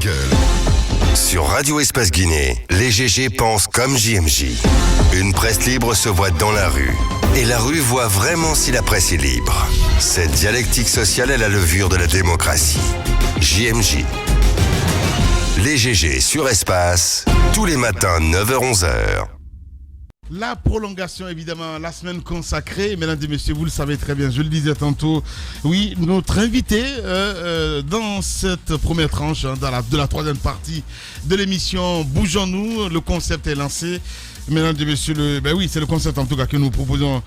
Gueule. Sur Radio Espace Guinée, les GG pensent comme JMJ. Une presse libre se voit dans la rue. Et la rue voit vraiment si la presse est libre. Cette dialectique sociale est la levure de la démocratie. JMJ. Les GG sur Espace, tous les matins 9h-11h. La prolongation, évidemment, la semaine consacrée, mesdames et messieurs, vous le savez très bien, je le disais tantôt, oui, notre invité dans cette première tranche, de la troisième partie de l'émission Bougeons-nous, le concept est lancé. Mesdames et messieurs, c'est le concept en tout cas que nous proposons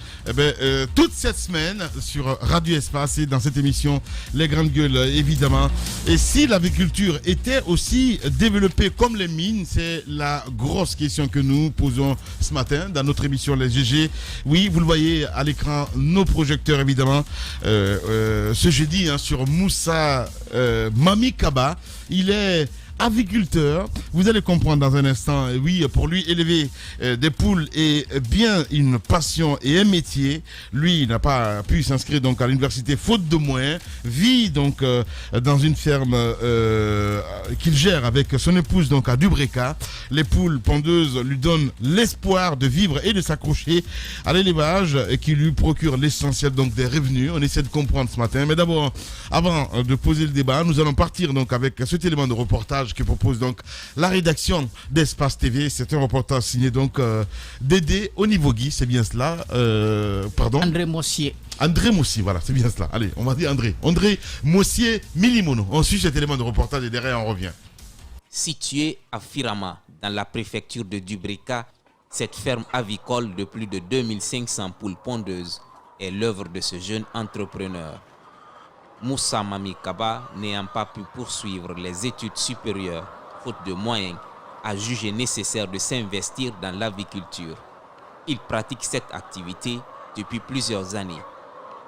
toute cette semaine sur Radio Espace et dans cette émission Les Grandes Gueules, évidemment. Et si l'agriculture était aussi développée comme les mines, c'est la grosse question que nous posons ce matin dans notre émission Les GG. Oui, vous le voyez à l'écran, nos projecteurs évidemment. Ce jeudi sur Moussa Mami Kaba, il est agriculteur, vous allez comprendre dans un instant. Oui, pour lui, élever des poules est bien une passion et un métier. Lui, il n'a pas pu s'inscrire donc à l'université faute de moyens. Vit donc dans une ferme qu'il gère avec son épouse donc à Dubreka. Les poules pondeuses lui donnent l'espoir de vivre et de s'accrocher à l'élevage qui lui procure l'essentiel donc des revenus. On essaie de comprendre ce matin. Mais d'abord, avant de poser le débat, nous allons partir donc avec cet élément de reportage que propose donc la rédaction d'Espace TV. C'est un reportage signé donc Dédé Onivogui, c'est bien cela. Pardon. André Mossier. André Mossier, voilà, c'est bien cela. Allez, on va dire André. André Mossier Milimono. On suit cet élément de reportage et derrière on revient. Située à Firama, dans la préfecture de Dubreka, cette ferme avicole de plus de 2500 poules pondeuses est l'œuvre de ce jeune entrepreneur. Moussa Mami Kaba, n'ayant pas pu poursuivre les études supérieures, faute de moyens, a jugé nécessaire de s'investir dans l'aviculture. Il pratique cette activité depuis plusieurs années.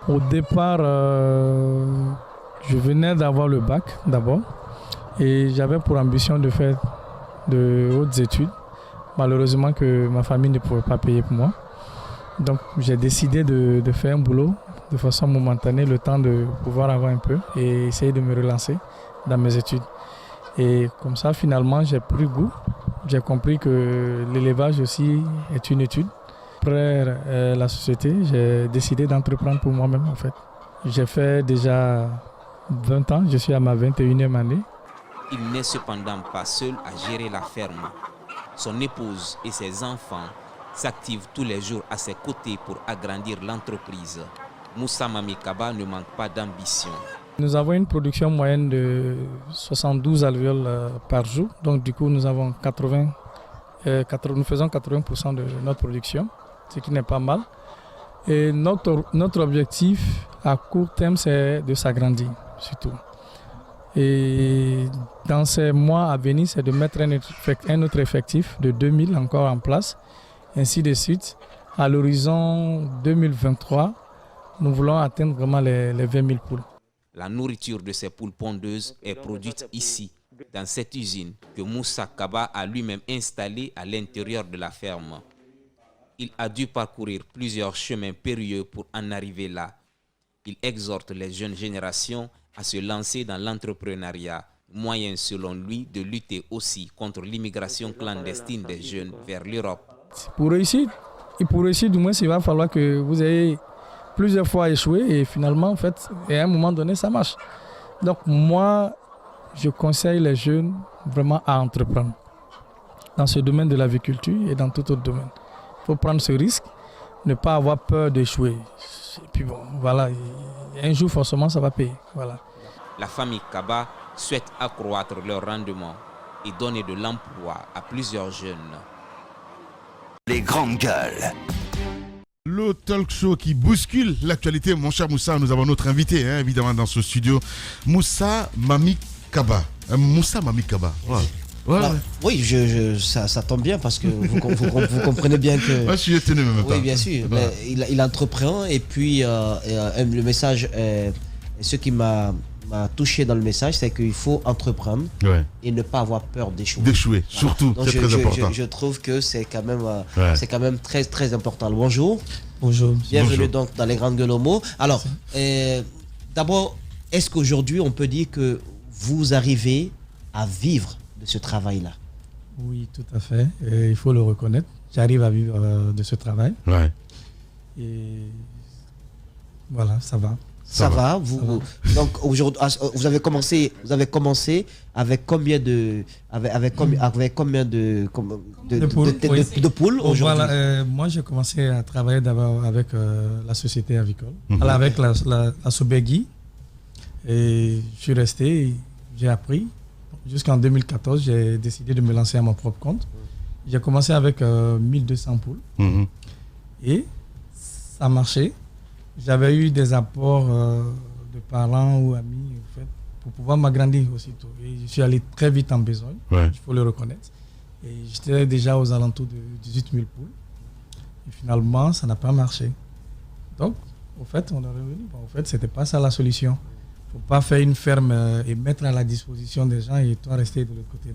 Au départ, je venais d'avoir le bac d'abord et j'avais pour ambition de faire de hautes études. Malheureusement que ma famille ne pouvait pas payer pour moi. Donc j'ai décidé de faire un boulot de façon momentanée, le temps de pouvoir avoir un peu et essayer de me relancer dans mes études. Et comme ça, finalement, j'ai pris goût. J'ai compris que l'élevage aussi est une étude. Après la société, j'ai décidé d'entreprendre pour moi-même en fait. J'ai fait déjà 20 ans, je suis à ma 21e année. Il n'est cependant pas seul à gérer la ferme. Son épouse et ses enfants s'activent tous les jours à ses côtés pour agrandir l'entreprise. Moussa Mami Kaba ne manque pas d'ambition. Nous avons une production moyenne de 72 alvéoles par jour. Donc du coup, nous faisons 80% de notre production, ce qui n'est pas mal. Et notre objectif à court terme, c'est de s'agrandir surtout. Et dans ces mois à venir, c'est de mettre un autre effectif de 2000 encore en place, ainsi de suite. À l'horizon 2023, nous voulons atteindre vraiment les 20 000 poules. La nourriture de ces poules pondeuses est produite ici, dans cette usine que Moussa Kaba a lui-même installée à l'intérieur de la ferme. Il a dû parcourir plusieurs chemins périlleux pour en arriver là. Il exhorte les jeunes générations à se lancer dans l'entrepreneuriat, moyen selon lui de lutter aussi contre l'immigration clandestine des jeunes vers l'Europe. Pour réussir, du moins, il va falloir que vous ayez plusieurs fois échoué et finalement, en fait, à un moment donné, ça marche. Donc moi, je conseille les jeunes vraiment à entreprendre dans ce domaine de l'aviculture et dans tout autre domaine. Il faut prendre ce risque, ne pas avoir peur d'échouer. Et puis bon, voilà, un jour forcément, ça va payer. Voilà. La famille Kaba souhaite accroître leur rendement et donner de l'emploi à plusieurs jeunes. Les Grandes Gueules. Le talk show qui bouscule l'actualité. Mon cher Moussa, nous avons notre invité, évidemment, dans ce studio. Moussa Mami Kaba. Moussa Mami Kaba. Ouais. Ouais. Bah, oui, ça tombe bien parce que vous comprenez bien que... Moi, je suis étonné même pas. Oui, bien sûr. Mais il entreprend et puis le message, ce qui m'a touché dans le message, c'est qu'il faut entreprendre et ne pas avoir peur d'échouer. D'échouer, surtout, donc c'est très important. Je trouve que c'est quand même très, très important. Bonjour. Bonjour. Bienvenue donc dans les Grandes Gueules Homo. Alors, d'abord, est-ce qu'aujourd'hui, on peut dire que vous arrivez à vivre de ce travail-là? Oui, tout à fait. Et il faut le reconnaître. J'arrive à vivre de ce travail. Ouais. Et voilà, ça va. Ça va. Donc aujourd'hui, vous avez commencé avec combien de poules aujourd'hui? Voilà, moi j'ai commencé à travailler d'abord avec la société avicole, avec la Sobegui, et je suis resté, j'ai appris. Jusqu'en 2014, j'ai décidé de me lancer à mon propre compte. J'ai commencé avec 1200 poules et ça marchait. J'avais eu des apports de parents ou amis en fait, pour pouvoir m'agrandir aussitôt. Et je suis allé très vite en besogne, il faut le reconnaître. Et j'étais déjà aux alentours de 18 000 poules. Et finalement, ça n'a pas marché. Donc, au fait, on est revenu. Bon, en fait, ce n'était pas ça la solution. Il ne faut pas faire une ferme et mettre à la disposition des gens et toi rester de l'autre côté.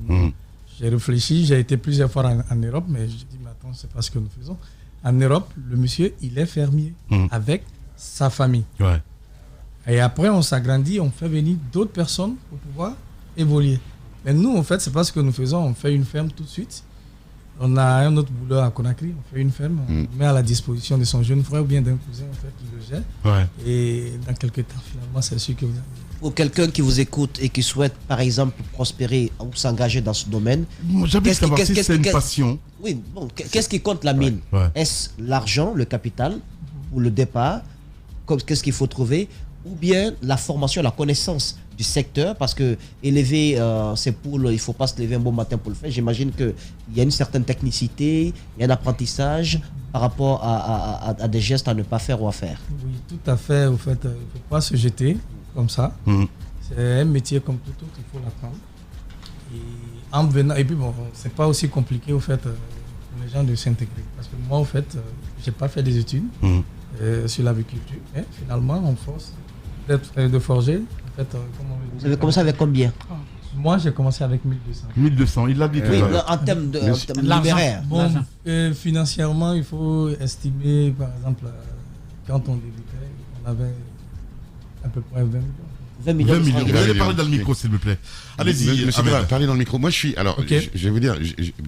J'ai réfléchi, j'ai été plusieurs fois en Europe, mais je dis, mais attends, c'est pas ce que nous faisons. En Europe, le monsieur, il est fermier avec sa famille. Et après, on s'agrandit, on fait venir d'autres personnes pour pouvoir évoluer. Mais nous, en fait, c'est pas ce que nous faisons. On fait une ferme tout de suite. On a un autre boulot à Conakry, on fait une ferme, on met à la disposition de son jeune frère ou bien d'un cousin en fait, qui le gère. Et dans quelques temps, finalement, c'est sûr que vous avez... Pour quelqu'un qui vous écoute et qui souhaite, par exemple, prospérer ou s'engager dans ce domaine, j'habite savoir si c'est une passion. Oui, bon, qu'est-ce qui compte la mine? Est-ce l'argent, le capital, ou le départ? Qu'est-ce qu'il faut trouver? Ou bien la formation, la connaissance du secteur, parce que élever ces poules, il ne faut pas se lever un bon matin pour le faire. J'imagine qu'il y a une certaine technicité, il y a un apprentissage par rapport à des gestes à ne pas faire ou à faire. Oui, tout à fait. En fait, il ne faut pas se jeter comme ça. C'est un métier comme tout autre, il faut l'apprendre. Et puis bon, c'est pas aussi compliqué au fait pour les gens de s'intégrer. Parce que moi, en fait, je n'ai pas fait des études sur l'agriculture. Mais finalement, on force de forger. En fait, vous avez commencé avec combien? Moi, j'ai commencé avec 1200. 1200, il l'a dit. Oui, en termes de libéraire. Bon, financièrement, il faut estimer, par exemple, quand on débutait, on avait à peu près 20 millions. 20 millions. Vous allez parler dans le micro, s'il vous plaît. Allez-y. Monsieur Dra, parlez dans le micro. Moi, je suis. Alors, je vais vous dire.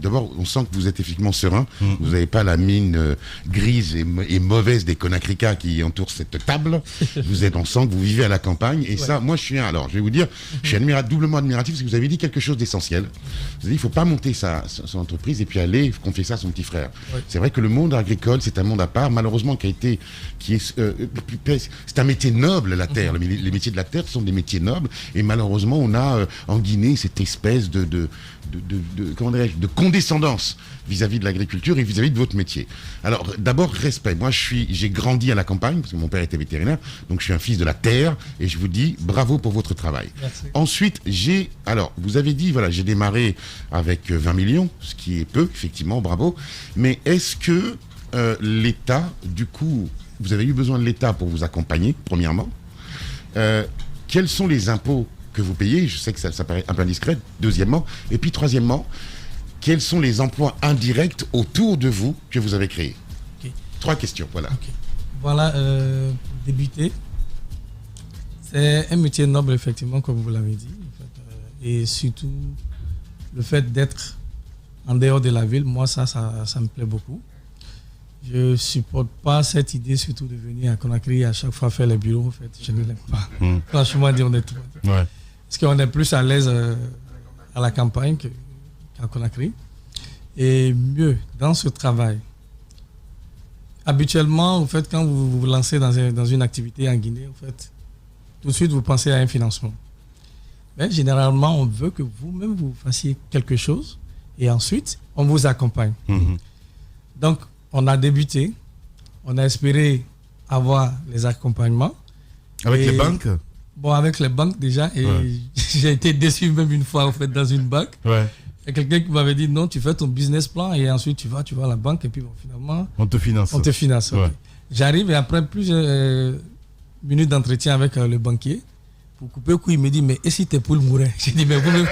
D'abord, on sent que vous êtes effectivement serein. Vous n'avez pas la mine grise et mauvaise des Conacricas qui entourent cette table. On sent que vous vivez à la campagne. Et ça, moi, je suis. Alors, je vais vous dire, je suis doublement admiratif parce que vous avez dit quelque chose d'essentiel. Vous avez dit, il ne faut pas monter son entreprise et puis aller confier ça à son petit frère. C'est vrai que le monde agricole, c'est un monde à part, malheureusement, c'est un métier noble, la terre. Les métiers de la terre sont des métiers nobles. Et malheureusement, on a en Guinée cette espèce de condescendance vis-à-vis de l'agriculture et vis-à-vis de votre métier. Alors d'abord, respect. Moi j'ai grandi à la campagne parce que mon père était vétérinaire, donc je suis un fils de la terre et je vous dis bravo pour votre travail. Merci. Ensuite, vous avez dit, voilà, j'ai démarré avec 20 millions, ce qui est peu, effectivement, bravo. Mais est-ce que l'État, du coup, vous avez eu besoin de l'État pour vous accompagner, premièrement? Quels sont les impôts que vous payez? Je sais que ça paraît un peu indiscret. Deuxièmement, et puis troisièmement, quels sont les emplois indirects autour de vous que vous avez créés? 3 questions, voilà. Voilà, pour débuter, c'est un métier noble, effectivement, comme vous l'avez dit. En fait, et surtout, le fait d'être en dehors de la ville, moi, ça me plaît beaucoup. Je ne supporte pas cette idée, surtout de venir à Conakry à chaque fois faire les bureaux. En fait, je ne l'aime pas. Franchement, dire honnêtement. Parce qu'on est plus à l'aise à la campagne qu'à Conakry. Et mieux, dans ce travail, habituellement, en fait, quand vous vous lancez dans une activité en Guinée, en fait, tout de suite, vous pensez à un financement. Mais généralement, on veut que vous-même, vous fassiez quelque chose et ensuite, on vous accompagne. Donc, on a débuté, on a espéré avoir les accompagnements. Avec les banques? Bon, avec les banques déjà, et j'ai été déçu même une fois en fait dans une banque. Il y a quelqu'un qui m'avait dit non, tu fais ton business plan et ensuite tu vas à la banque et puis bon, finalement on te finance. J'arrive et après plusieurs minutes d'entretien avec le banquier, pour couper le coup, il me dit, mais et si tes poules mouraient? J'ai dit, mais vous-même.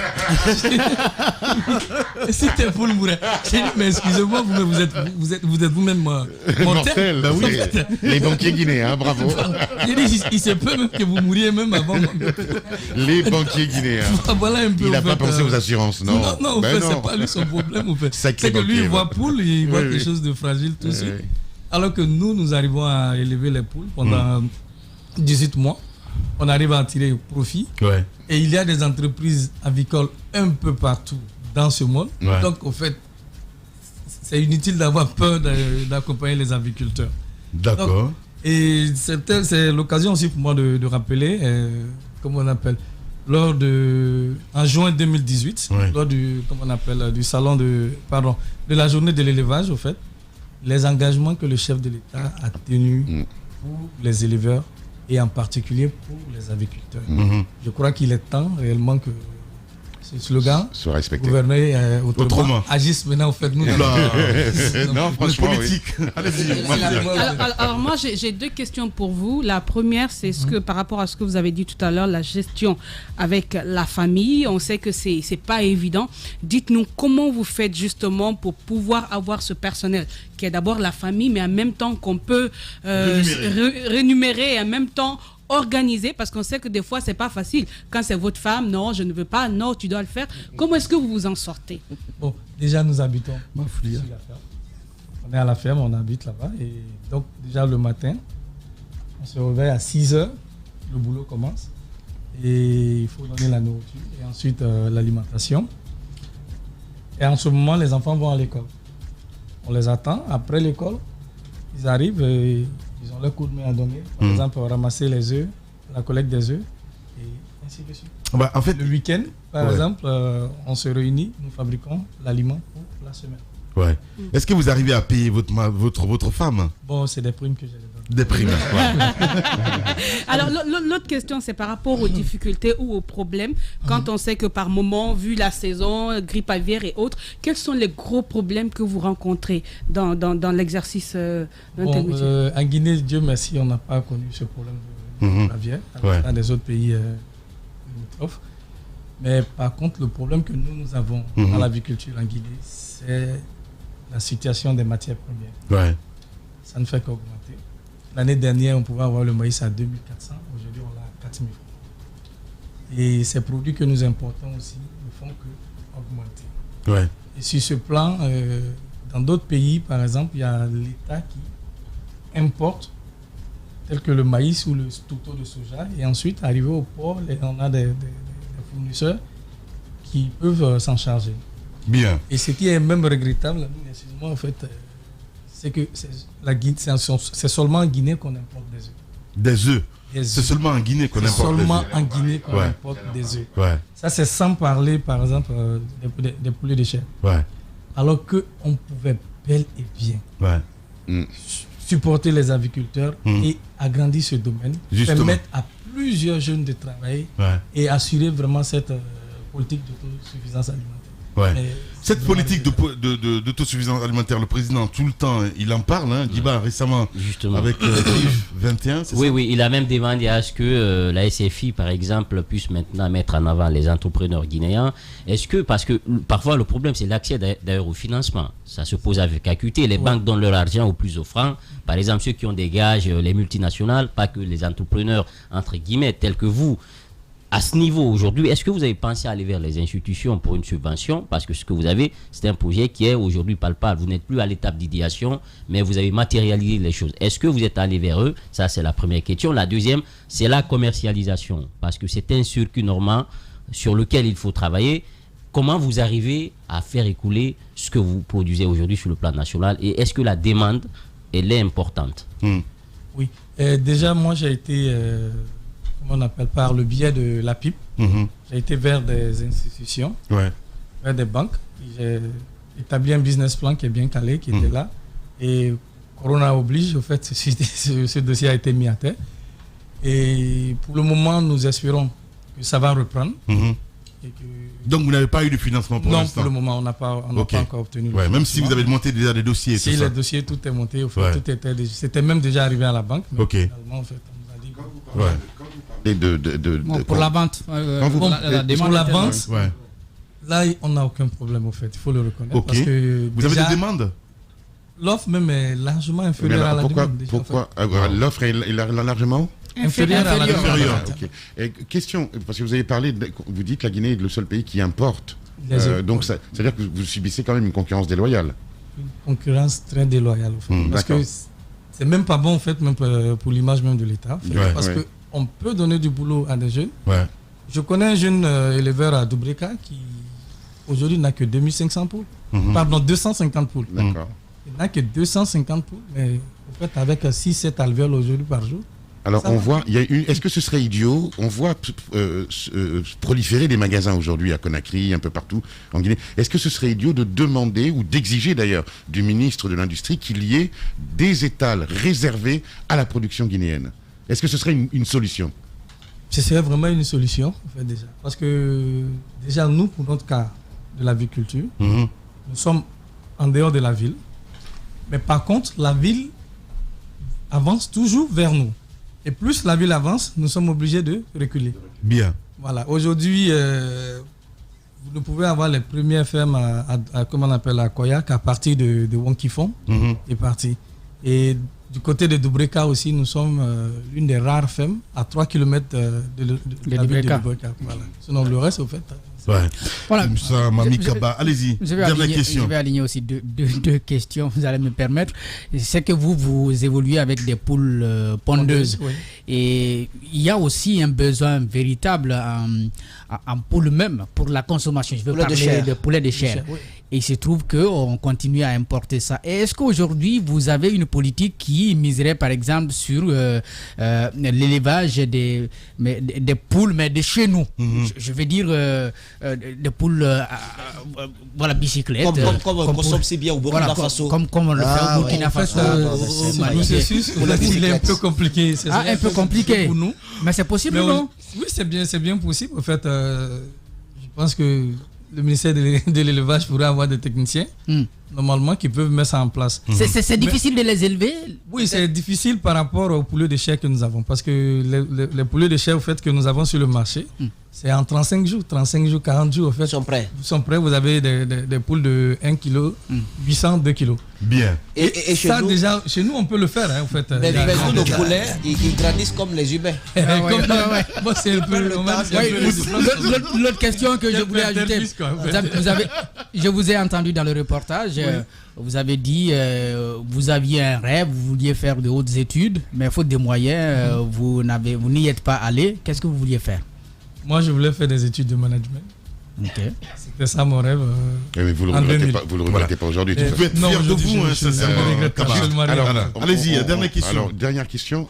Et si tes poules mouraient? J'ai dit, mais excusez-moi, vous êtes vous-même mortel. Ben oui, les banquiers guinéens, bravo. J'ai dit, il se peut même que vous mouriez même avant. Les banquiers guinéens. Voilà un peu. Il n'a pas pensé aux assurances, non. Non, c'est pas lui son problème, en fait. C'est que lui, il voit poule, il voit quelque chose de fragile tout de suite. Alors que nous arrivons à élever les poules pendant 18 mois. On arrive à en tirer profit. Ouais. Et il y a des entreprises avicoles un peu partout dans ce monde. Ouais. Donc, au fait, c'est inutile d'avoir peur d'accompagner les aviculteurs. D'accord. Donc, et c'est l'occasion aussi pour moi de rappeler, comment on appelle, en juin 2018, ouais. Lors du salon de la journée de l'élevage, au fait, les engagements que le chef de l'État a tenus pour les éleveurs et en particulier pour les aviculteurs. Je crois qu'il est temps réellement que ce slogan soit respecté. Gouverner autrement agisse maintenant, au fait, nous. Non, franchement, politique. Oui. Alors moi, j'ai deux questions pour vous. La première, c'est que par rapport à ce que vous avez dit tout à l'heure, la gestion avec la famille, on sait que c'est pas évident. Dites-nous comment vous faites justement pour pouvoir avoir ce personnel qui est d'abord la famille, mais en même temps qu'on peut rémunérer et en même temps organiser, parce qu'on sait que des fois c'est pas facile. Quand c'est votre femme, non, je ne veux pas, non, tu dois le faire. Comment est-ce que vous vous en sortez? Bon, déjà nous habitons sur la ferme. On est à la ferme, on habite là-bas, et donc déjà le matin, on se réveille à 6h, le boulot commence, et il faut donner la nourriture, et ensuite l'alimentation. Et en ce moment, les enfants vont à l'école. On les attend, après l'école, ils arrivent et ils ont leur coup de main à donner. Par exemple, ramasser les œufs, la collecte des œufs, et ainsi de suite. Bah, en fait, le week-end, par exemple, on se réunit, nous fabriquons l'aliment pour la semaine. Ouais. Est-ce que vous arrivez à payer votre femme? Bon, c'est des primes que j'ai données. Des primes. Alors, l'autre question, c'est par rapport aux difficultés ou aux problèmes. Quand on sait que par moment, vu la saison, grippe aviaire et autres, quels sont les gros problèmes que vous rencontrez dans l'exercice d'intermédiaire? En Guinée, Dieu merci, on n'a pas connu ce problème de aviaire dans des autres pays limitrophes. Mais par contre, le problème que nous avons dans l'aviculture en Guinée, c'est la situation des matières premières. Ouais. Ça ne fait qu'augmenter. L'année dernière, on pouvait avoir le maïs à 2400. Aujourd'hui, on l'a à 4000 francs. Et ces produits que nous importons aussi ne font qu'augmenter. Ouais. Et sur ce plan, dans d'autres pays, par exemple, il y a l'État qui importe, tel que le maïs ou le touto de soja. Et ensuite, arrivé au port, on a des fournisseurs qui peuvent s'en charger. Bien. Et ce qui est même regrettable, excusez-moi, en fait, c'est que c'est seulement en Guinée qu'on importe des œufs. Des œufs. C'est seulement en Guinée qu'on importe des œufs. Seulement en Guinée qu'on importe des œufs. Ouais. Ça, c'est sans parler, par exemple, des poulets de chair. Ouais. Alors qu'on pouvait bel et bien supporter les agriculteurs et agrandir ce domaine, permettre à plusieurs jeunes de travailler et assurer vraiment cette politique d'autosuffisance alimentaire. Ouais. Cette politique d'autosuffisance alimentaire, le président, tout le temps, il en parle. Hein, Guiba, récemment, justement, avec 21, c'est ça? Oui, il a même demandé à ce que la SFI, par exemple, puisse maintenant mettre en avant les entrepreneurs guinéens. Parce que parfois, le problème, c'est l'accès d'ailleurs au financement. Ça se pose avec acuité. Les banques donnent leur argent aux plus offrants. Par exemple, ceux qui ont des gages, les multinationales, pas que les entrepreneurs, entre guillemets, tels que vous. À ce niveau aujourd'hui, est-ce que vous avez pensé à aller vers les institutions pour une subvention? Parce que ce que vous avez, c'est un projet qui est aujourd'hui palpable. Vous n'êtes plus à l'étape d'idéation, mais vous avez matérialisé les choses. Est-ce que vous êtes allé vers eux? Ça, c'est la première question. La deuxième, c'est la commercialisation. Parce que c'est un circuit normand sur lequel il faut travailler. Comment vous arrivez à faire écouler ce que vous produisez aujourd'hui sur le plan national? Et est-ce que la demande, elle est importante? Oui. Déjà, moi, j'ai été... on appelle par le biais de la PIP. J'ai été vers des institutions, vers des banques. J'ai établi un business plan qui est bien calé, qui était là. Et Corona oblige, au fait, ce dossier a été mis à terre. Et pour le moment, nous espérons que ça va reprendre. Et que... Donc vous n'avez pas eu de financement pour l'instant? Non, pour le moment, on n'a pas encore obtenu. Même si vous avez monté déjà des dossiers. Si les dossiers, tout est monté. Au fait, c'était même déjà arrivé à la banque. Mais finalement, en fait, on nous a dit... Quand vous parlez Pour la vente. La demande pour la vente, là, on n'a aucun problème, au fait. Il faut le reconnaître. Okay. Parce que vous avez des demandes? L'offre même est largement inférieure à la demande. Pourquoi l'offre est largement inférieure à la demande. Okay. Et question, parce que vous avez parlé, vous dites que la Guinée est le seul pays qui importe. Donc, c'est-à-dire que vous subissez quand même une concurrence déloyale. Une concurrence très déloyale, au fait. Parce que c'est même pas bon, en fait, même pour l'image même de l'État. Parce qu'on peut donner du boulot à des jeunes. Je connais un jeune éleveur à Dubreka qui, aujourd'hui, n'a que 2500 poules. Pardon, 250 poules. D'accord. Il n'a que 250 poules, mais en fait, avec 6-7 alvéoles aujourd'hui par jour. Alors, on voit, est-ce que ce serait idiot? On voit proliférer des magasins aujourd'hui à Conakry, un peu partout en Guinée. Est-ce que ce serait idiot de demander, ou d'exiger d'ailleurs, du ministre de l'Industrie qu'il y ait des étals réservés à la production guinéenne? Est-ce que ce serait une solution? Ce serait vraiment une solution, en fait, déjà. Parce que, déjà, nous, pour notre cas de l'aviculture, nous sommes en dehors de la ville. Mais par contre, la ville avance toujours vers nous. Et plus la ville avance, nous sommes obligés de reculer. Bien. Voilà. Aujourd'hui, vous ne pouvez avoir les premières fermes comment on appelle, à Koyak à partir de Wonkifon est parti. Et du côté de Dubreka aussi, nous sommes l'une des rares fermes à 3 km de la ville de Dubreka. Voilà. Sinon, le reste, au fait... Voilà. Ça, Mami Kaba, allez-y. Je vais aligner aussi deux questions, vous allez me permettre. C'est que vous évoluez avec des poules pondeuses. Et il y a aussi un besoin véritable en poules même pour la consommation. Je veux parler de poulet de chair. Et il se trouve qu'on continue à importer ça. Et est-ce qu'aujourd'hui, vous avez une politique qui miserait par exemple sur l'élevage des poules, mais de chez nous? Je veux dire des poules voilà, bicyclettes. Comme consomme si bien au Burkina Faso. Comme on le fait au Burkina Faso. Le processus, il est un peu compliqué. Un peu compliqué pour nous. Mais c'est possible, non? Oui, c'est bien possible. En fait, je pense que le ministère de l'élevage pourrait avoir des techniciens, normalement, qui peuvent mettre ça en place. C'est difficile de les élever? Oui, c'est difficile par rapport aux poulets de chair que nous avons. Parce que les poulets de chair, au fait, que nous avons sur le marché, c'est en 35 jours, 40 jours, au fait. Ils sont prêts. Vous avez des poules de 1 kg, 800, 2 kg. Bien. Et ça, nous, déjà, chez nous, on peut le faire, en fait. Mais nous, nos poulets, ils grandissent comme les humains. Moi, c'est un peu... L'autre question que je voulais ajouter, je vous ai entendu dans le reportage, vous avez dit, vous aviez un rêve, vous vouliez faire de hautes études, mais faute des moyens, vous n'y êtes pas allé. Qu'est-ce que vous vouliez faire? Moi, je voulais faire des études de management. C'était ça mon rêve. Mais vous le regrettez pas aujourd'hui. Vous pouvez être fier de vous, sincèrement. Alors, allez-y, dernière question. Alors, dernière question.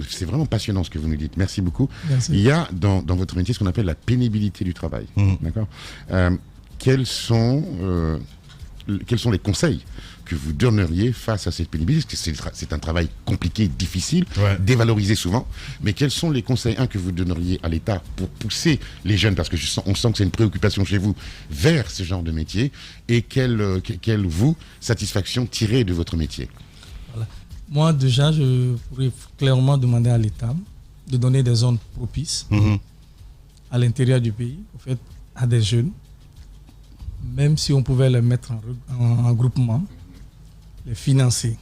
C'est vraiment passionnant ce que vous nous dites. Merci beaucoup. Merci. Il y a dans votre métier ce qu'on appelle la pénibilité du travail. D'accord. Quels sont les conseils que vous donneriez face à cette pénibilité? Parce que c'est un travail compliqué, difficile, dévalorisé souvent. Mais quels sont les conseils que vous donneriez à l'État pour pousser les jeunes, parce que on sent que c'est une préoccupation chez vous, vers ce genre de métier, et quelle satisfaction tirer de votre métier? Voilà. Moi, déjà, je pourrais clairement demander à l'État de donner des zones propices à l'intérieur du pays, en fait, à des jeunes, même si on pouvait les mettre en groupement, les financer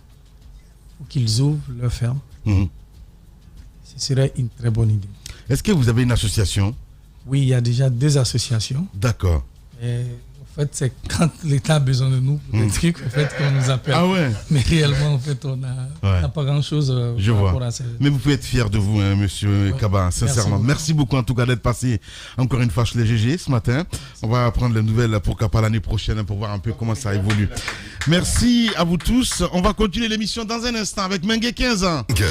pour qu'ils ouvrent leur ferme. Ce serait une très bonne idée. Est-ce que vous avez une association? Oui, il y a déjà 2 associations. D'accord. Et en fait, c'est quand l'État a besoin de nous pour des trucs, en fait, qu'on nous appelle. Ah ouais. Mais réellement, en fait, on n'a pas grand-chose par rapport à ça. Mais vous pouvez être fier de vous, monsieur Kaba, sincèrement. Merci beaucoup en tout cas d'être passé encore une fois chez les GG ce matin. On va prendre les nouvelles pour Kapa l'année prochaine pour voir un peu comment ça évolue. Merci à vous tous. On va continuer l'émission dans un instant avec Mengue 15 ans. Gueule.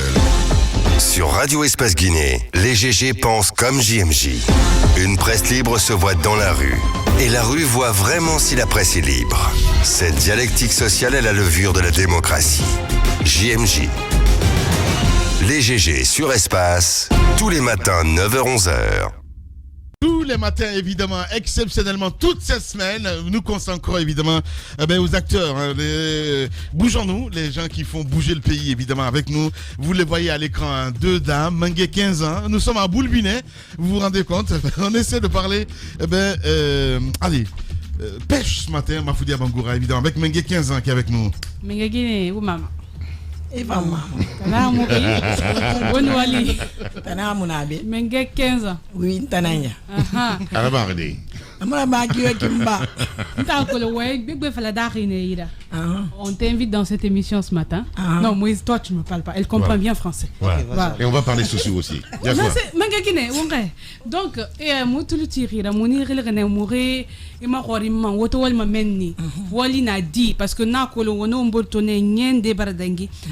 Sur Radio Espace Guinée, les GG pensent comme JMJ. Une presse libre se voit dans la rue. Et la rue voit vraiment si la presse est libre. Cette dialectique sociale est la levure de la démocratie. JMJ. Les GG sur Espace, tous les matins 9h-11h. les matins, évidemment, exceptionnellement, toute cette semaine, nous consacrons évidemment aux acteurs. Hein, bougeons-nous, les gens qui font bouger le pays, évidemment, avec nous. Vous les voyez à l'écran, hein, 2 dames, Mengue 15 ans. Nous sommes à Boulbinet, vous vous rendez compte. On essaie de parler, allez, pêche ce matin, Mafoudia Bangoura, évidemment, avec Mengue 15 ans qui est avec nous. Mengue Guinée, où maman? Et maman. Tana Mouri. Bonouali. Tana Mounabe. Mengue 15 ans. Oui, Tananya. Arabarde. On t'invite dans cette émission ce matin. Non, Moïse, toi tu ne me parles pas. Elle comprend bien français. Et on va parler sociaux aussi. Donc, parce que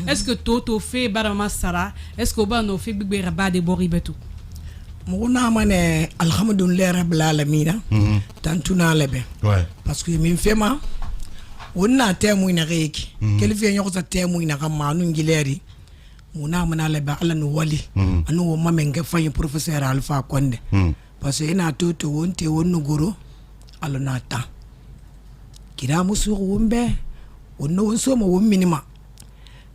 est-ce que Toto fait Baramasara? Est-ce que Obano fait Big Beraba de Boribetu? Muna mane alhamdulillah rabbil alamin tantuna lebe parce que min fema wonna temu ina reeki kelfe nyoko temu ina kama nu ngileri muna mana lebe ala no wali anu wo mamenge fanyi professeur Alpha Konde parce que ina toto wonte wonno goro ala nata kira musu wumbe wonno wonso mo minima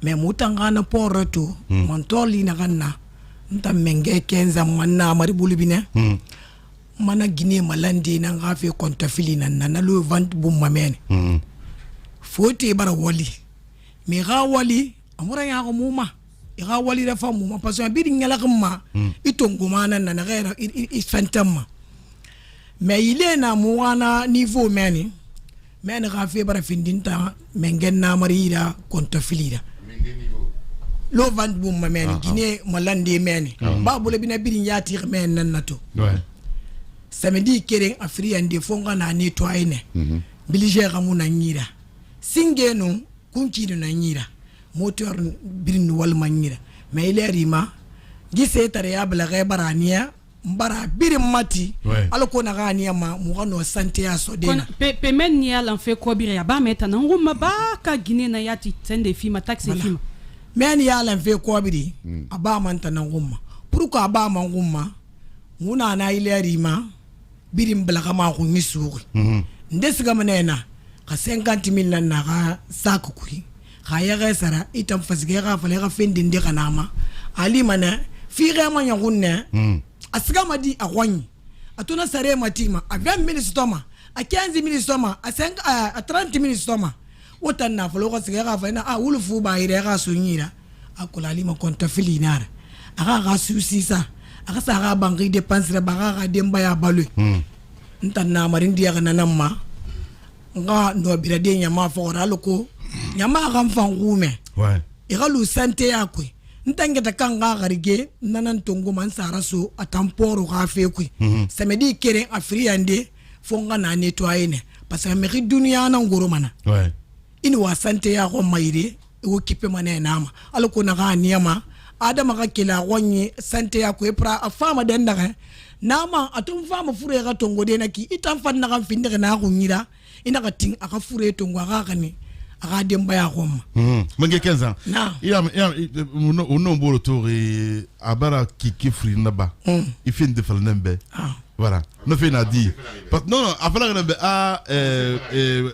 mais mutangana porreto montoli na ganna nta Mengue 15 manna mari bulibine mana Guinée malandi na ngafe kontafili na lo vente bum mamene fote bara wali mi ga wali amura ya ko muma ga wali da fa muma parce que bi ngala kama itongo mana na gera i fantama mais il est na muana niveau meni ga fe bara findinta Mengue na mari da kontafili da lo vent boum ma meni Guinée malandi meni ba bole bina birin yatir men nan nato samedi keren afrian de fonga na nettoyer ne bilije ramuna nyira singeno kunki na nyira moteur birin wal manyira mais il rima gise tare ya bla barania mbara birin mati alko na gania ma mugano santé ya sodena pe men ni ala fait ko biria ba meta na ngoma ba ka Guinée na yati tende fima taxi fima men ya lan fe ko biri aba man tan ngumma pourquoi aba man ngumma muna na ile rima birim blaga ma ko misuri ndesiga manena ka 50,000 nan na ga saku kuri ga ya ga sara itam fasige ga fale ga fendi ndi kanama ali mana fi ga man yagunne asiga madi agwanyi atuna sare matima a 20,000 stoma a 15,000 stoma a 30,000 stoma wotan na falo ko siga ga fa na wulufu ba ire ga sunyira akula lima konta filinara aga susisa aga sa ga bangi dépense ba ga demba ya balwe ntan na marindi ya na namma nga ndo birade nyama fora loko nyama ga mfangume igalu sante yakwe ntangeta kanga garige nanan tongo man saraso atamporo ga fekwe samedi kere afriande fonga na nettoyer ne parce que meri dunia na ngoro mana ini wa sante ya ko mayire wo kipe mana nama alko na ga niyama adama ga kila wonye sante ya ko epra afama denda nama atum fama fure ga tongo de naki itam fan na ga finde na ko nyira ina ga ting aka fure tongo ga kani aka demba ya ko Mengue 15 ans il a uno bolo tori abara kiki fri naba il fin de faire nembe voilà no fait na dit non afala nembe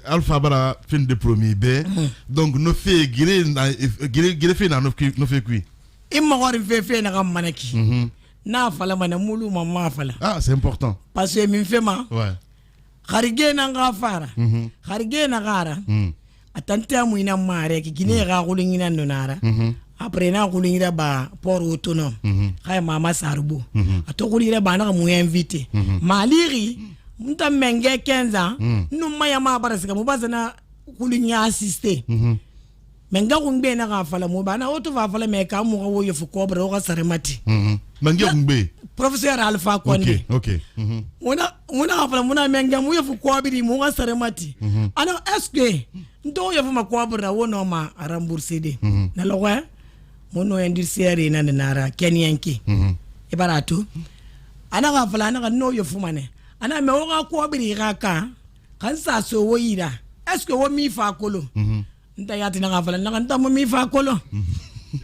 Alpha bara fin de premier b donc no fait gire fait na no fait kui imma war fe na gam manaki na fala mana mulu ma fala c'est important parce que min fait ma kharige na nga fara kharige na gara atante amu ina mare ki Guinée ga kulingina nonara après na kulingira ba port autonome kay mama sarbo atokulira ba na mu invité maliri mta Mengue 15 ans numa ya ma barasika mubaza na kulinya assister menga kungbe na ga fala mo bana oto va fala me ka mo wo yefu ko bra o saremati Mengue kungbe professeur Alpha Konde OK muna fala muna menga mo yefu ko biri mo ga saremati ana est-ce que ndo yefu ma ko bra wono ma rembourser de na lo wa mono industrie na nara kenyanki ibaratu ana ga fala ana ga no yefu mane ana me wo ga ko biri ga ka kan sa so wo yira est-ce que wo mi fa kolo nta yati na gafala na nta mo mi fa kolo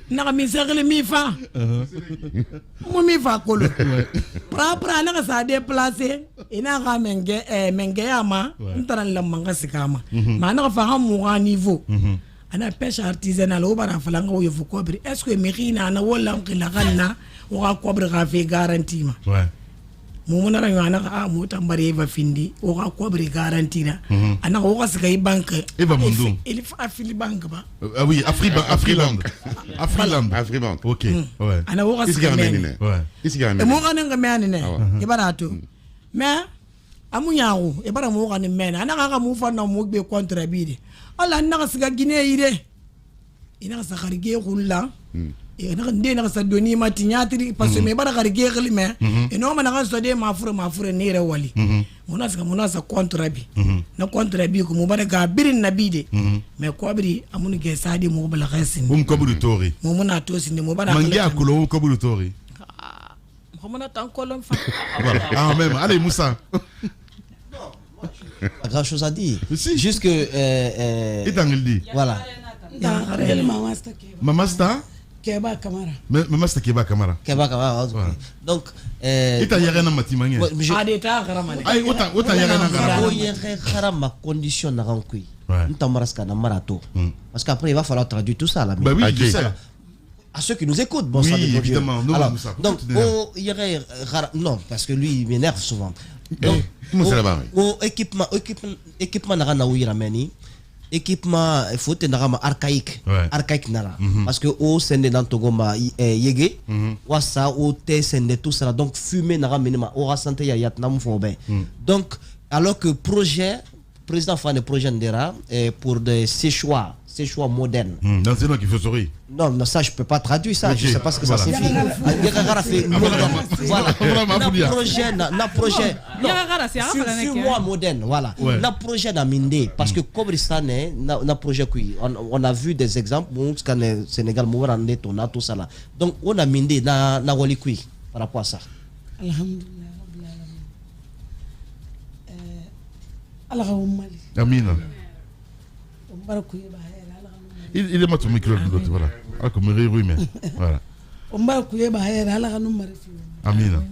na mi serle mi fa mo mi fa kolo pra na sa déplacer ina ga menge ama ntara la manga sikama ma na fa mo ga niveau ana pêche artisanale o bara falanga o yefu kobri est-ce que mirina na wala ngila ganna o ga kobri ga fe garantie ma mo mona ra yana mo tambare va findi o ga kobri garantie na ana o ga sika banque Eva Mondo il faut afili banque ba ah oui Afriland OK ouais ana o ga sika men ouais mo ga nga men ne e bara to mais amunyawo e bara mo ga ne men ana ga mo fa na mo be contre bide ala na sika Guinée ire ina sa kharige khulla e na ndé na sa doni matinyatri parce que me bara kharige khilme e no ma na so de mafure ne re wali mona sa contre bi na contre bi ko mo bara ga birin nabide mais ko biri amunu ge sadi mo bala khasin ko buru tori mo mona to sin mo bara mangi akulo ko buru tori mo mona tan kolon fa voilà ah même allez Moussa. Pas grand chose à dire. Juste que. Voilà. Mamasta Keba Kamara. Mamasta Keba Kamara. Keba Kamara. Donc. Ita yagana matimanye. Adeta Karamani. Ay ota yagana Karamani. Karama condition na rankui. Ntamaraska na marato. Parce qu'après il va falloir traduire tout ça là. Bah oui, je sais. À ceux qui nous écoutent, bon, oui, ça évidemment. Alors, donc, il y aurait. Non, parce que lui, il m'énerve souvent. Donc, équipement nara na ouira meni équipement il faut tenir archaïque nara parce que au sende dans togoma yege wasa au te sende tout ça donc fumer nara minima au santé ya yat nam fobe donc alors que président fait des projets ndera pour des séchoirs modernes. Dans c'est qui faut sourire. Non, ça je peux pas traduire ça, je sais pas ce que ça signifie. Voilà. Na projet. Moi moderne, voilà. Na projet na minde parce que comme ça na projet on a vu des exemples au Sénégal mourande tona tout ça là. Donc on a minde na wali kui par rapport à ça. Alhamdulillah rabbil alamin. Amina. Il est mort au micro de l'autre, voilà. Alors que me réjouis, mais voilà. Amina.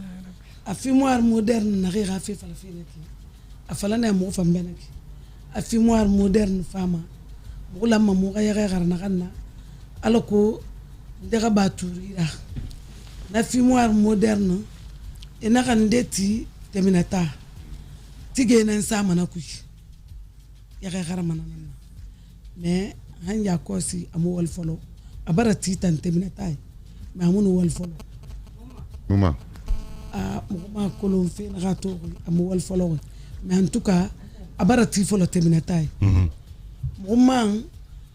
Afimoire moderne na rira fi falfinaki. Afalana mo fambenaki. Afimoire moderne fama. Bula mamu ga yara na ganna. Aloko daga baturira. Na fimoire moderne ina kan deti teminata. Tige nan sama na kuyi. Yara mana mais hanya kosi amu wal follow abara titan teminatai mais amunu wal follow mama mama kolon fe na gato amu wal follow mais en tout cas abara ti follow teminatai mama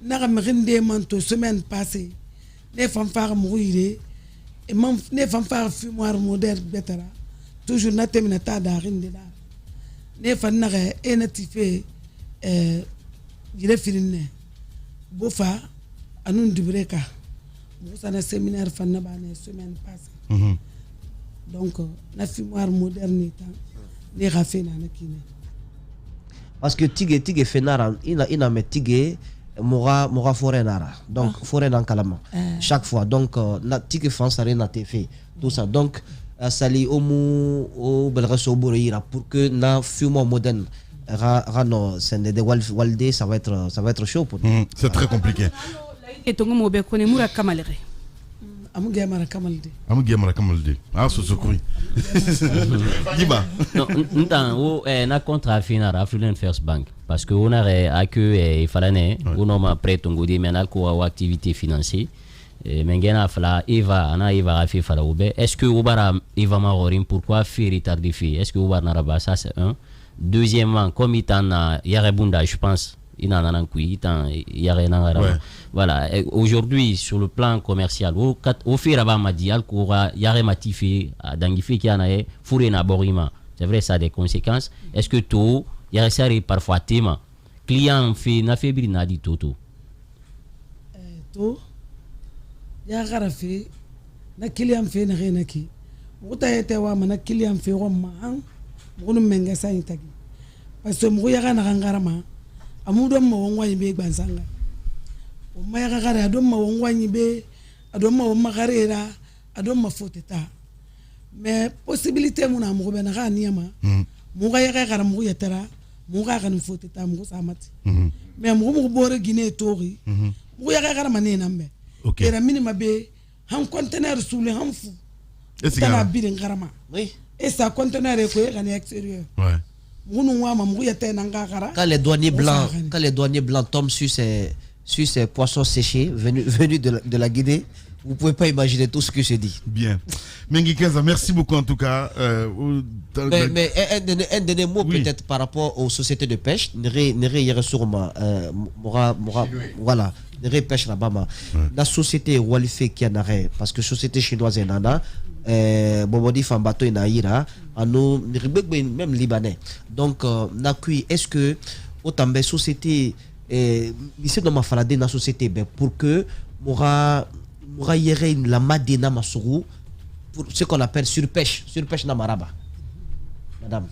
na ga mrinde manto semaine passée ne fanfare mourir et même ne fanfare fumoir moderne betara toujours na teminata da rinde da ne fanna ga enatifé jire filine bofa anun dubreka bosa na séminaire fanna bane semaine passée donc na fumoir moderne ni rafena na kine parce que tige fenara ina met tige mora forenara donc foren en kalama chaque fois donc na tige fansare na tefe tout ça donc sali au belreso boreira pour que na fumoir moderne Rano, c'est des Walde, ça va être chaud pour nous. C'est très compliqué. Et ton mot bekone mura kamalere. Amugamara kamalde. Ah, ce secours. Diba. Non, na contrat final Affluent First Bank parce que on a accueilli il fallait on a prêt ton goût maintenant quoi activité financière. Mengena fala Eva rafi fala oube. Est-ce que Obara Eva Marorim pourquoi faire retard de fille? Est-ce que Obara naraba ça c'est un. Deuxièmement, comme il y a Bunda, je pense, il y a un voilà. Aujourd'hui, sur le plan commercial, au fait, il y a c'est vrai, ça a des conséquences. Est-ce que tout, il y a ça parfois thème, client fait n'a fait bien dit tout. Tout, il y a fait, na client fait n'a rien qui. Vous t'avez wa mana client fait roma. Munu menga sa intagi parce que mu yaga na ngarama amudo mo wonwa yibe gbansanga o ma yaga gara do mo wonwa yibe adoma o magarera adoma foteta mais possibilité mon amour ben ra niama muga yaga gara muga yatara muga kan foteta muga samati mais muga bore Guinée tori muga yaga gara manena mbe era minima be han conteneur soule han fu tana birin garama oui et ça conteneur est quoi en extérieur ouais quand les douaniers blancs tombent sur ces poissons séchés venus de la Guinée, vous pouvez pas imaginer tout ce que je dis. Bien. Mengi Kenza, merci beaucoup en tout cas. Mais un dernier mot peut-être par rapport aux sociétés de pêche. Nere sûrement voilà. Nere pêche là-bas. La société Walife qui en arrête parce que société chinoise est nana. Bomodi Fambato et Naïra, même libanais. Donc, est-ce que autant de sociétés, ici dans ma faladé dans la société, pour que Moura yere la madina masuru pour ce qu'on appelle surpêche na maraba. Madame.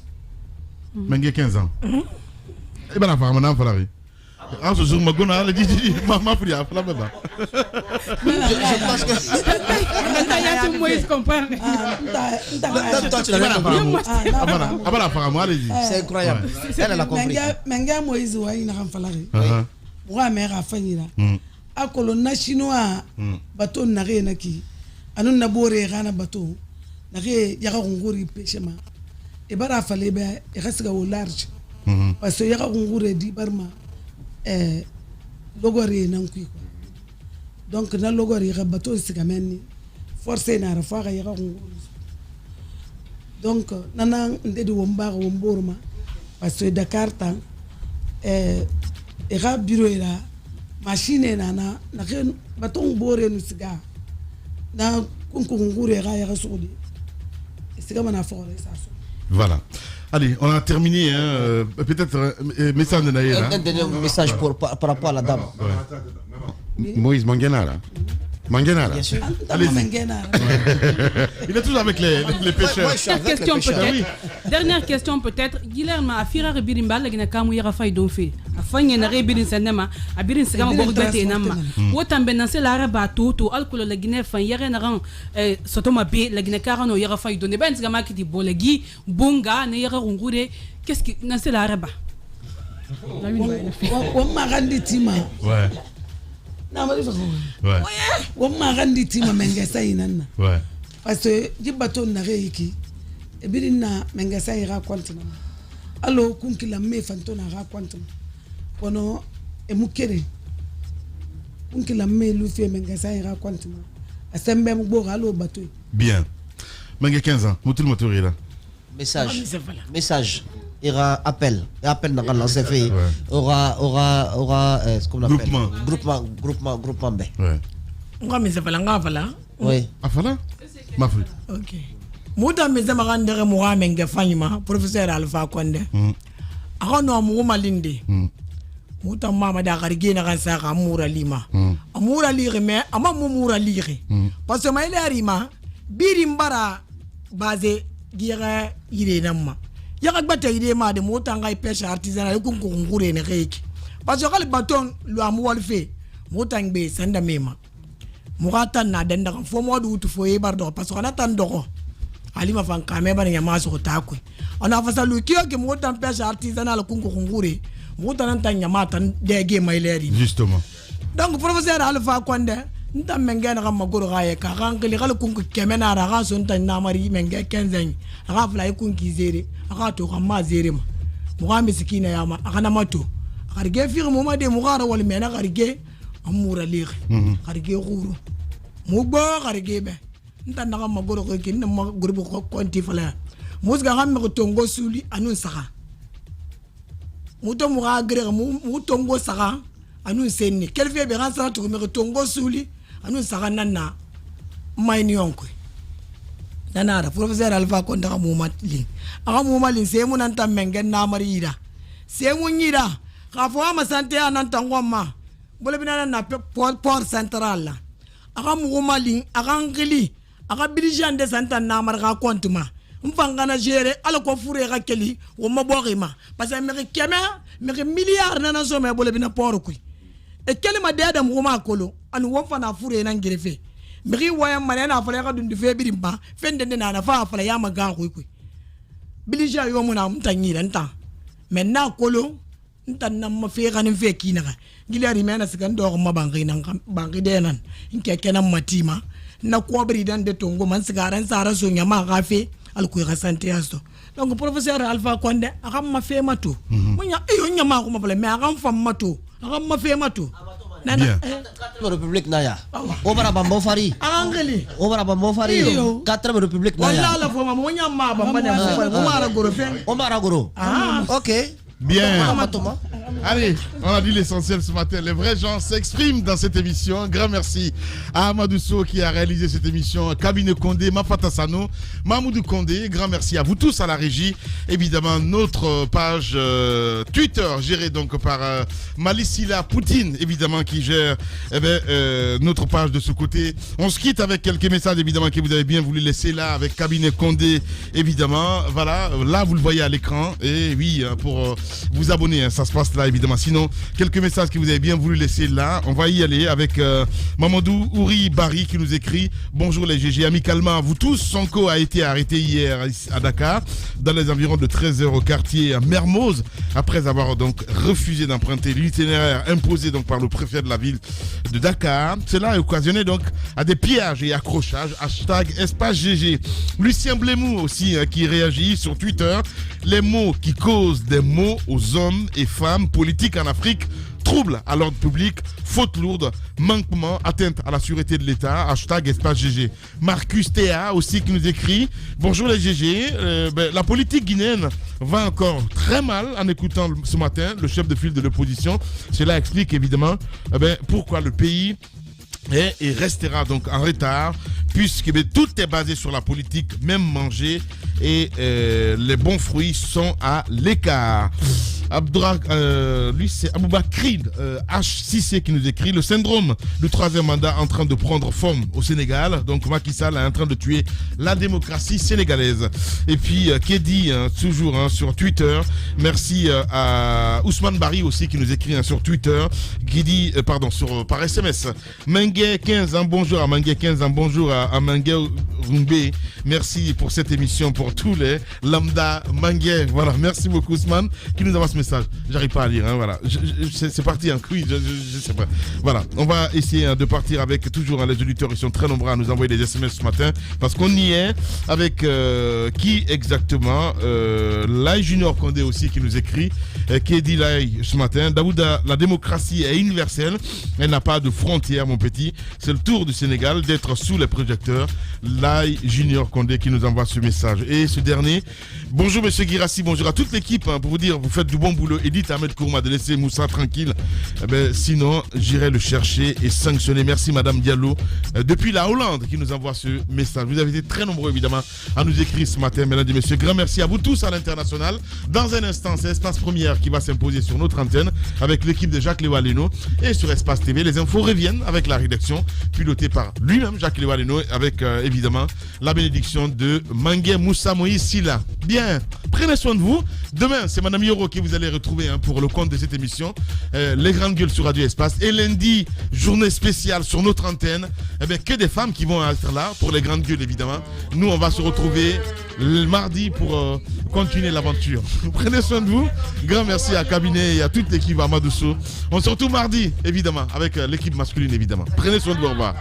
Mengi 15 ans. Et ben la femme n'a pas la vie. Ah, ce jour, ma gona, elle dit, maman, pria, la baba. Je pense que. C'est incroyable. Elle a compris. Menga Moïse, ouais, il n'a pas fallu. Moi, mère a failli là. A colonna chinois, bateau n'a rien acquis. A non naboré, rana bateau. N'a rien, y'a un gouri pêchement. Et bara fallait bien, il reste au large. Parce que y'a un gouri dit barma. Logori nankui quoi donc na logori ga bateau sigameni forcé na rafa ga yaga donc nana ndedi womba womborma parce que Dakar tan ga bureau là machine na bateau bore no siga na kunku ngure ga yaga sodi siga mana foré ça. Voilà. Allez, on a terminé. Hein, peut-être message de Naïra. Un dernier message par rapport à la dame. Ouais. Moïse Mangenara. Mangenara. Bien sûr. Il est toujours avec les pêcheurs. Dernière question peut-être. Guilherme a fira birimba la gina kamu yara fay don fe. Afanye na rebirin sanema, abirin sigama bordote nama. Wotan benanse la raba toto alcool la gina fan yara na ran sotoma be la gina karano yara fay don. Ben sigama ki di bolegi bonga ne yara ngure. Qu'est-ce qui nanse la raba? On m'a rendu tima. Ouais. Non, ouais. On m'a rendu tima mengesa inana. Ouais. Parce que du bateau n'a rééki. Et bien, mengesa ira quantum. Alors, kunki la me fantona ra quantum. Pono e mukere. Kunki la me lufi mengesa ira quantum. Asembe mbo alo bateau. Bien. Mengi 15 ans. Moutil motori là. Message. Il y aura appel dans la CFI. Aura ce qu'on appelle groupement B. Ouais. Moi mais ça va là. Oui. Afala? Mafri. OK. Muta mais ça m'a rendu moi menga fanyima professeur Alpha Konde. Ahono mu malinde. Muta mama da garige na kansa ka mura lima. Amura lire mais ama mura lire. Parce que ma ile arima birimbara basé gira ire namma. Y'a pas de ma de motanga pêche artisanale qu'on ngure ne reiki parce que le bâton le amour le fait motangbe sanda mema murata na denda fo mo du fo e bardo parce qu'on attend doro ali ma fan kameba ne ma so takwe on a fait le que motan pêche artisanale qu'on ngure motan tanya mata dege maileri justement donc professeur Alpha Konde nta mengena kama goro gaye ka rankeli kala kunku kemena ra ga son tan namari menge kenzen aga fly kunki zere aga to kama zere ma muga miskina yama aga na mato aga ge fir mo ma de mugara wal mena aga ge amura lire aga ge guru mugbo aga ge be nta na kama goro ko kin ma guru ko konti fala musga ga me tongo suli anun saka muto muga gre mu tongo saka anun senni kelfe be ran sa to me tongo suli anu sagana na maini yonko nana professeur Alpha Konde ka mumatli aka mumalin se mun anta mengen na marira se mun yira ka fo ma sante ananta ngoma bole binana na port central la aka mumalin aka ngili aka birijan de santa na mar ka kontuma mfangana gere ala ko fure ka keli wo maborima parce que me kema me milliard nana so me bole bina port ku e kelima de adam woma kolo anu won fana fure nan gerefe miri waya mane na fala ka dundu fe birimba fende na fa fala ya maga ko bilija yo mo na mtanyi nta menna kolo nta na ma fe ganin fe kinaka gilari mena sigan do ma bangi nan bangi denan inke kenan matima na ko bri dan de tongo man sigaran sara so nyama gafe alku ga santé asto donc professeur Alpha Condé akam ma fe mato munya e nyama ko ma bale me akam fam mato akam ma fe mato Nana, République Naya. Obara Bambo Fari. Angeli. Obara Bambo Fari. 4 République Naya. Wala la foma monya ma bamba na Omar Goro fen. Omar Goro. Ah, OK. Bien. Allez, on a dit l'essentiel ce matin. Les vrais gens s'expriment dans cette émission. Un grand merci à Amadou Sow qui a réalisé cette émission. Cabinet Condé, Mafata Sano, Mahmoudou Condé. Grand merci à vous tous à la régie. Évidemment, notre page Twitter gérée donc par Malisila Poutine, évidemment, qui gère notre page de ce côté. On se quitte avec quelques messages, évidemment, que vous avez bien voulu laisser là avec Cabinet Condé, évidemment. Voilà, là, vous le voyez à l'écran. Et oui, pour vous abonner, ça se passe là, évidemment. Sinon, quelques messages que vous avez bien voulu laisser là. On va y aller avec Mamadou Ouri Bari qui nous écrit: bonjour les GG, amicalement à vous tous. Sonko a été arrêté hier à Dakar, dans les environs de 13h au quartier Mermoz, après avoir donc refusé d'emprunter l'itinéraire imposé donc par le préfet de la ville de Dakar. Cela a occasionné donc à des pillages et accrochages. #espace GG. Lucien Blémou aussi qui réagit sur Twitter: les mots qui causent des maux aux hommes et femmes politiques en Afrique, trouble à l'ordre public, faute lourde, manquement, atteinte à la sûreté de l'État. #espace GG. Marcus Théa aussi qui nous écrit: bonjour les GG, la politique guinéenne va encore très mal en écoutant ce matin le chef de file de l'opposition. Cela explique évidemment pourquoi le pays est et restera donc en retard, puisque tout est basé sur la politique, même manger, et les bons fruits sont à l'écart. Lui c'est Aboubakrid H6C qui nous écrit: le syndrome du troisième mandat en train de prendre forme au Sénégal. Donc Macky Sall est en train de tuer la démocratie sénégalaise. Et puis Kedi toujours sur Twitter. Merci à Ousmane Bari aussi qui nous écrit sur Twitter, qui dit par SMS: Mengue 15 ans, bonjour à Mengue 15 ans, bonjour à Mengue Rumbe. Merci pour cette émission pour tous les lambda Mengue. Voilà, merci beaucoup Ousmane qui nous envoie ce message. J'arrive pas à lire, voilà. C'est parti en couille, je sais pas. Voilà, on va essayer de partir avec toujours les auditeurs. Ils sont très nombreux à nous envoyer des SMS ce matin parce qu'on y est avec qui exactement Lai Junior Condé aussi qui nous écrit, qui dit Lai ce matin: Daouda, la démocratie est universelle, elle n'a pas de frontières mon petit, c'est le tour du Sénégal d'être sous les projecteurs. Lai Junior Condé qui nous envoie ce message. Et ce dernier: bonjour monsieur Guirassi, bonjour à toute l'équipe, pour vous dire vous faites du bon boulot. Edith Ahmed Kourma de laisser Moussa tranquille, sinon j'irai le chercher et sanctionner. Merci madame Diallo depuis la Hollande qui nous envoie ce message. Vous avez été très nombreux évidemment à nous écrire ce matin, mesdames et messieurs. Grand merci à vous tous à l'international. Dans un instant, c'est Espace Première qui va s'imposer sur notre antenne avec l'équipe de Jacques Léo-Aleno, et sur Espace TV les infos reviennent avec la rédaction pilotée par lui-même Jacques Léo-Aleno, avec évidemment la bénédiction de Mangué Moussa Moïse Silla. Bien, prenez soin de vous. Demain c'est madame Yoro qui vous allez retrouver pour le compte de cette émission, les grandes gueules sur Radio Espace. Et lundi, journée spéciale sur notre antenne, que des femmes qui vont être là pour les grandes gueules évidemment. Nous on va se retrouver le mardi pour continuer l'aventure. Prenez soin de vous. Grand merci à Cabinet et à toute l'équipe Amadou Sow. On se retrouve mardi évidemment avec l'équipe masculine évidemment. Prenez soin de vous, au revoir.